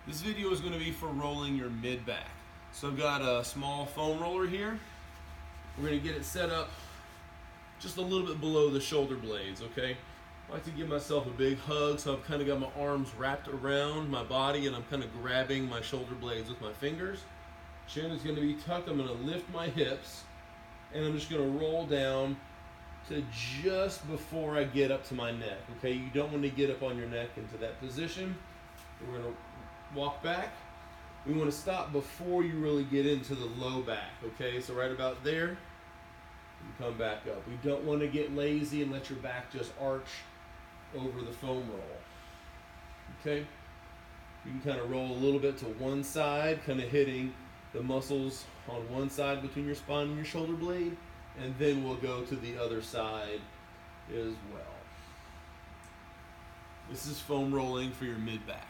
This video is going to be for rolling your mid-back. So I've got a small foam roller here. We're going to get it set up just a little bit below the shoulder blades, okay? I like to give myself a big hug, so I've kind of got my arms wrapped around my body and I'm kind of grabbing my shoulder blades with my fingers. Chin is going to be tucked. I'm going to lift my hips and I'm just going to roll down to just before I get up to my neck, okay? You don't want to get up on your neck into that position. We're going to walk back. We want to stop before you really get into the low back, okay? So right about there, you come back up. We don't want to get lazy and let your back just arch over the foam roll, okay? You can kind of roll a little bit to one side, kind of hitting the muscles on one side between your spine and your shoulder blade, and then we'll go to the other side as well. This is foam rolling for your mid-back.